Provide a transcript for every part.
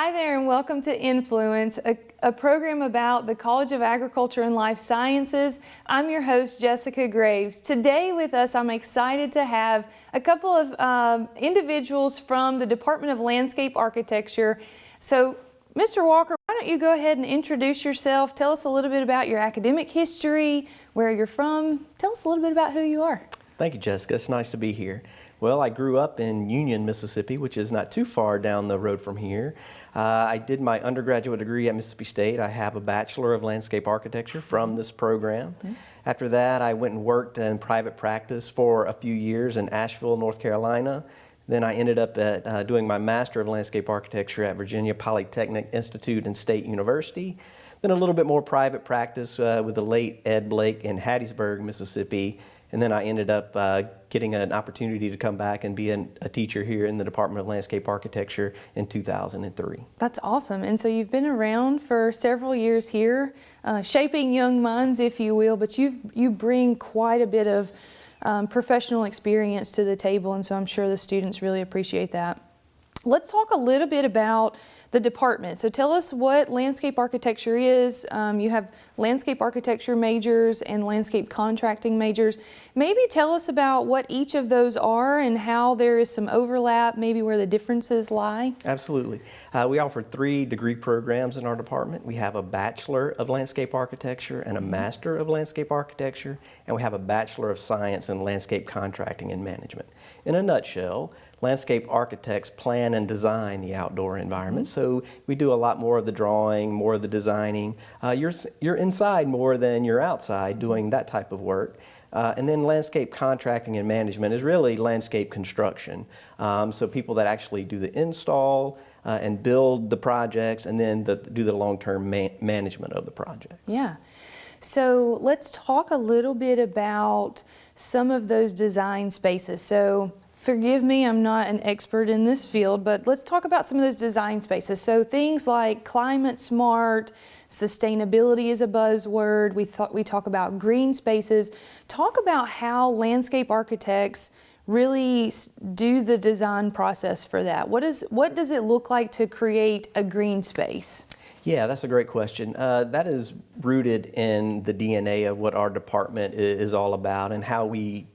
Hi there and welcome to Influence, a program about the College of Agriculture and Life Sciences. I'm your host, Jessica Graves. Today with us, I'm excited to have a couple of individuals from the Department of Landscape Architecture. So, Mr. Walker, why don't you go ahead and introduce yourself, tell us a little bit about your academic history, where you're from, tell us a little bit about who you are. Thank you, Jessica. It's nice to be here. Well, I grew up in Union, Mississippi, which is not too far down the road from here. I did my undergraduate degree at Mississippi State. I have a Bachelor of Landscape Architecture from this program. After that, I went and worked in private practice for a few years in Asheville, North Carolina. Then I ended up doing my Master of Landscape Architecture at Virginia Polytechnic Institute and State University. Then a little bit more private practice with the late Ed Blake in Hattiesburg, Mississippi. And then I ended up getting an opportunity to come back and be a teacher here in the Department of Landscape Architecture in 2003. That's awesome. And so you've been around for several years here, shaping young minds, if you will, but you bring quite a bit of professional experience to the table, and so I'm sure the students really appreciate that. Let's talk a little bit about the department. So tell us what landscape architecture is. You have landscape architecture majors and landscape contracting majors. Maybe tell us about what each of those are and how there is some overlap, maybe where the differences lie. Absolutely. We offer 3 degree programs in our department. We have a Bachelor of Landscape Architecture and a Master of Landscape Architecture, and we have a Bachelor of Science in Landscape Contracting and Management. In a nutshell, landscape architects plan and design the outdoor environment. So we do a lot more of the drawing, more of the designing. You're inside more than you're outside doing that type of work. And then landscape contracting and management is really landscape construction. So people that actually do the install and build the projects and then do the long-term management of the project. Yeah. So let's talk a little bit about some of those design spaces. So forgive me, I'm not an expert in this field, but let's talk about some of those design spaces. So things like climate smart, sustainability is a buzzword. We talk about green spaces. Talk about how landscape architects really do the design process for that. What does it look like to create a green space? Yeah, that's a great question. That is rooted in the DNA of what our department is all about and how we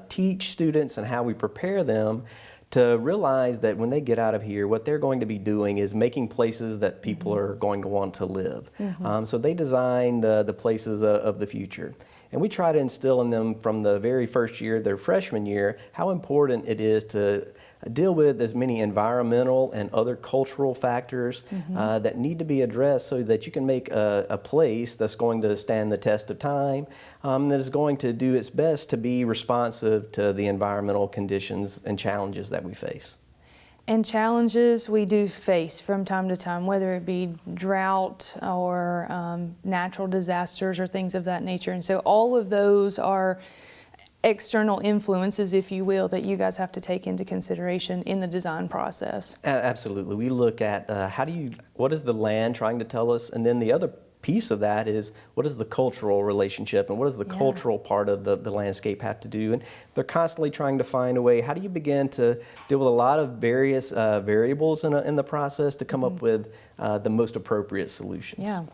teach students and how we prepare them to realize that when they get out of here, what they're going to be doing is making places that people are going to want to live. So they design the places of the future. And we try to instill in them from the very first year, their freshman year, how important it is to deal with as many environmental and other cultural factors that need to be addressed so that you can make a place that's going to stand the test of time, that is going to do its best to be responsive to the environmental conditions and challenges that we face. And challenges we do face from time to time, whether it be drought or natural disasters or things of that nature. And so all of those are external influences, if you will, that you guys have to take into consideration in the design process. Absolutely. We look at what is the land trying to tell us, and then the other piece of that is what is the cultural relationship and what does the cultural part of the landscape have to do. And they're constantly trying to find a way, how do you begin to deal with a lot of various variables in the process to come up with the most appropriate solutions. Yeah.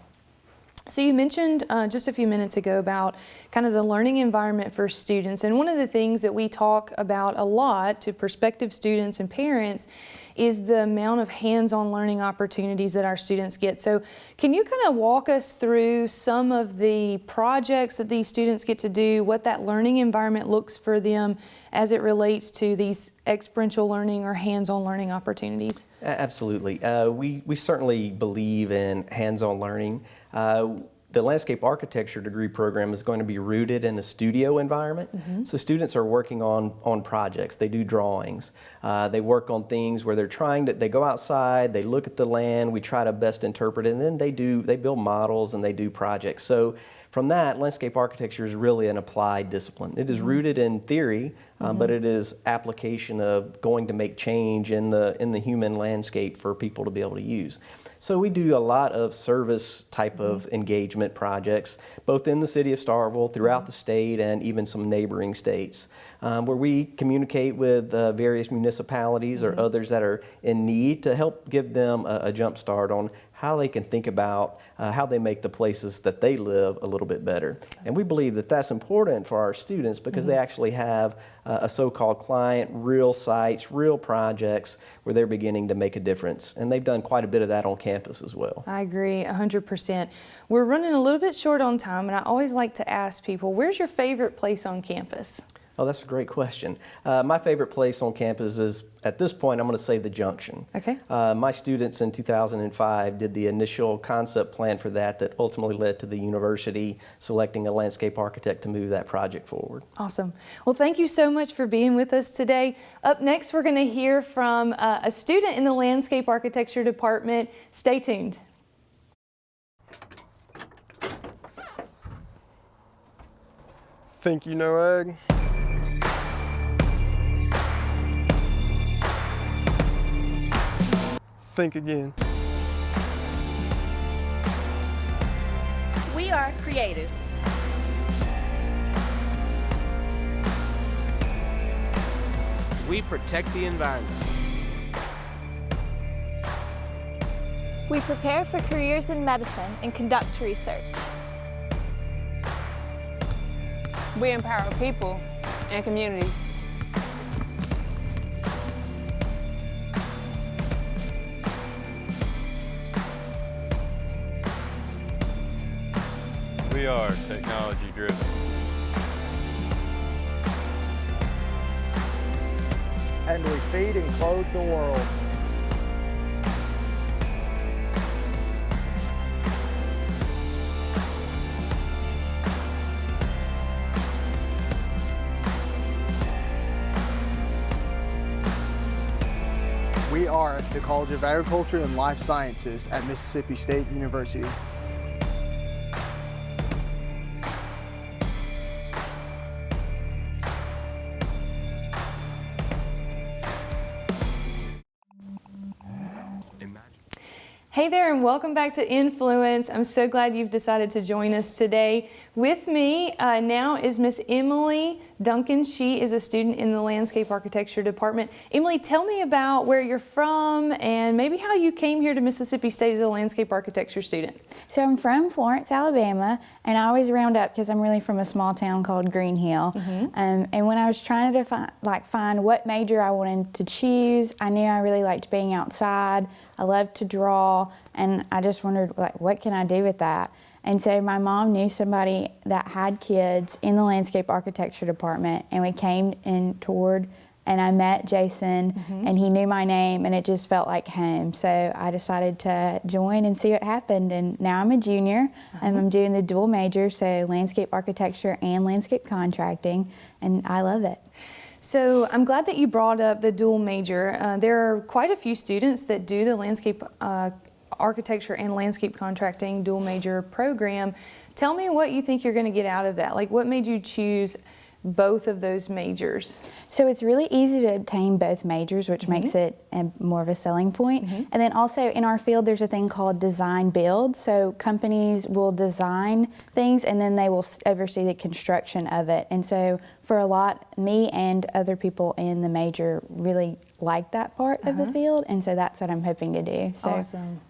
So you mentioned just a few minutes ago about kind of the learning environment for students, and one of the things that we talk about a lot to prospective students and parents is the amount of hands-on learning opportunities that our students get. So can you kind of walk us through some of the projects that these students get to do, what that learning environment looks for them as it relates to these experiential learning or hands-on learning opportunities? Absolutely. We certainly believe in hands-on learning. The landscape architecture degree program is going to be rooted in a studio environment. So students are working on projects. They do drawings. They work on things where they go outside, they look at the land, we try to best interpret it, and then they build models and they do projects. So from that, landscape architecture is really an applied discipline. It is rooted in theory, but it is application of going to make change in the human landscape for people to be able to use. So we do a lot of service type of engagement projects, both in the city of Starkville, throughout the state, and even some neighboring states, where we communicate with various municipalities or others that are in need to help give them a jump start on how they can think about how they make the places that they live a little bit better. And we believe that that's important for our students because they actually have a so-called client, real sites, real projects where they're beginning to make a difference. And they've done quite a bit of that on campus as well. I agree 100%. We're running a little bit short on time, and I always like to ask people, where's your favorite place on campus? Oh, that's a great question. My favorite place on campus is, at this point, I'm going to say the Junction. Okay. My students in 2005 did the initial concept plan for that ultimately led to the university selecting a landscape architect to move that project forward. Awesome. Well, thank you so much for being with us today. Up next, we're going to hear from a student in the landscape architecture department. Stay tuned. Think you know Egg? Think again. We are creative. We protect the environment. We prepare for careers in medicine and conduct research. We empower people and communities. We are technology driven. And we feed and clothe the world. We are the College of Agriculture and Life Sciences at Mississippi State University. Hey there, and welcome back to Influence. I'm so glad you've decided to join us today. With me now is Miss Emily Duncan. She is a student in the landscape architecture department. Emily, tell me about where you're from and maybe how you came here to Mississippi State as a landscape architecture student. So I'm from Florence, Alabama, and I always round up because I'm really from a small town called Green Hill. And when I was trying to find what major I wanted to choose, I knew I really liked being outside. I loved to draw, and I just wondered, what can I do with that? And so my mom knew somebody that had kids in the landscape architecture department, and we came and toured, and I met Jason, and he knew my name, and it just felt like home. So I decided to join and see what happened, and now I'm a junior, and I'm doing the dual major, so landscape architecture and landscape contracting, and I love it. So I'm glad that you brought up the dual major. There are quite a few students that do the landscape architecture and landscape contracting dual major program. Tell me what you think you're going to get out of that. Like, what made you choose both of those majors? So it's really easy to obtain both majors, which makes it more of a selling point. And then also in our field, there's a thing called design build. So companies will design things and then they will oversee the construction of it. And so for a lot, me and other people in the major really like that part of the field. And so that's what I'm hoping to do. So. Awesome.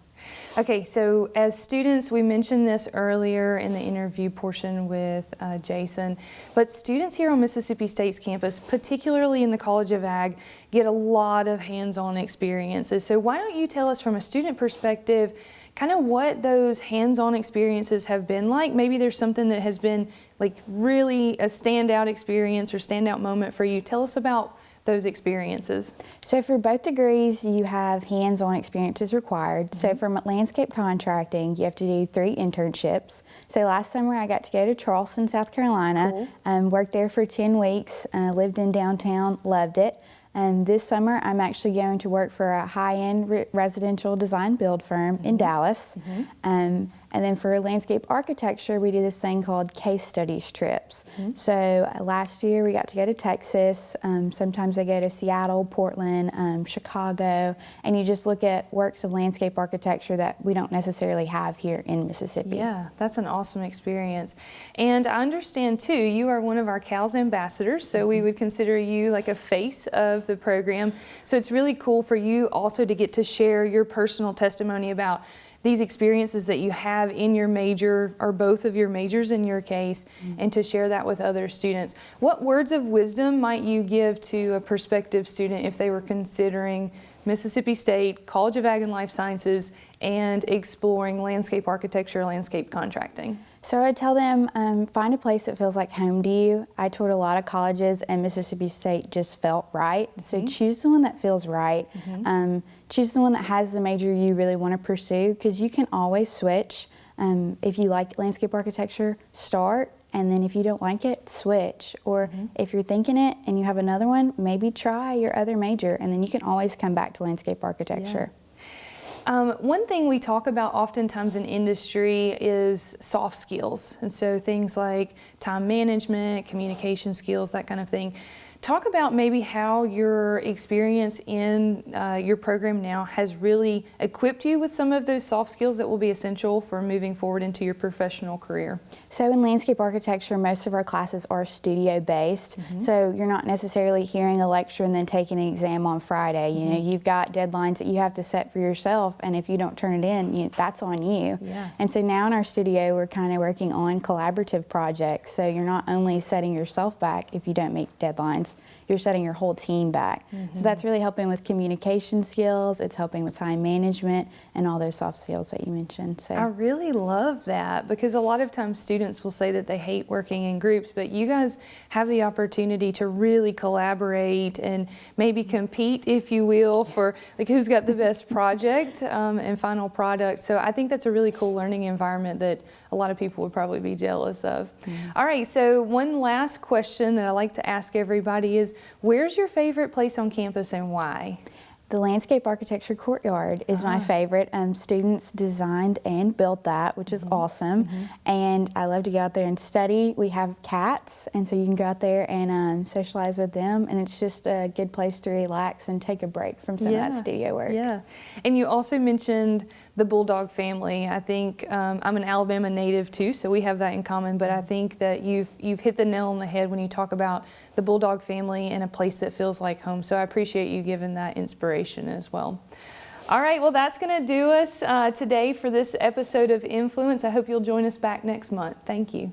Okay, so as students, we mentioned this earlier in the interview portion with Jason, but students here on Mississippi State's campus, particularly in the College of Ag, get a lot of hands-on experiences. So why don't you tell us from a student perspective kind of what those hands-on experiences have been like? Maybe there's something that has been like really a standout experience or standout moment for you. Tell us about those experiences. So for both degrees, you have hands-on experiences required. So for landscape contracting, you have to do 3 internships. So last summer I got to go to Charleston, South Carolina, worked there for 10 weeks, lived in downtown, loved it. And this summer I'm actually going to work for a high-end residential design build firm in Dallas. And And then for landscape architecture, we do this thing called case studies trips. So last year we got to go to Texas. Sometimes I go to Seattle, Portland, Chicago, and you just look at works of landscape architecture that we don't necessarily have here in Mississippi. Yeah, that's an awesome experience. And I understand too, you are one of our CALS ambassadors, so we would consider you like a face of the program. So it's really cool for you also to get to share your personal testimony about these experiences that you have in your major, or both of your majors in your case, and to share that with other students. What words of wisdom might you give to a prospective student if they were considering Mississippi State College of Ag and Life Sciences and exploring landscape architecture, landscape contracting? So I tell them, find a place that feels like home to you. I toured a lot of colleges and Mississippi State just felt right. So choose the one that feels right. Choose the one that has the major you really want to pursue, because you can always switch. If you like landscape architecture, start, and then if you don't like it, switch. Or if you're thinking it and you have another one, maybe try your other major, and then you can always come back to landscape architecture. One thing we talk about oftentimes in industry is soft skills, and so things like time management, communication skills, that kind of thing. Talk about maybe how your experience in your program now has really equipped you with some of those soft skills that will be essential for moving forward into your professional career. So in landscape architecture, most of our classes are studio-based, so you're not necessarily hearing a lecture and then taking an exam on Friday. You know, you've got deadlines that you have to set for yourself, and if you don't turn it in, that's on you. Yeah. And so now in our studio, we're kind of working on collaborative projects, so you're not only setting yourself back if you don't meet deadlines, you're setting your whole team back. So that's really helping with communication skills, it's helping with time management, and all those soft skills that you mentioned. So I really love that, because a lot of times students will say that they hate working in groups, but you guys have the opportunity to really collaborate and maybe compete, if you will, for like who's got the best project and final product. So I think that's a really cool learning environment that a lot of people would probably be jealous of. All right, so one last question that I like to ask everybody is, where's your favorite place on campus and why? The landscape architecture courtyard is my favorite. Students designed and built that, which is awesome. And I love to go out there and study. We have cats, and so you can go out there and socialize with them. And it's just a good place to relax and take a break from some of that studio work. Yeah, and you also mentioned the Bulldog family. I think I'm an Alabama native too, so we have that in common. But I think that you've hit the nail on the head when you talk about the Bulldog family and a place that feels like home. So I appreciate you giving that inspiration as well. All right, well, that's going to do us today for this episode of Influence. I hope you'll join us back next month. Thank you.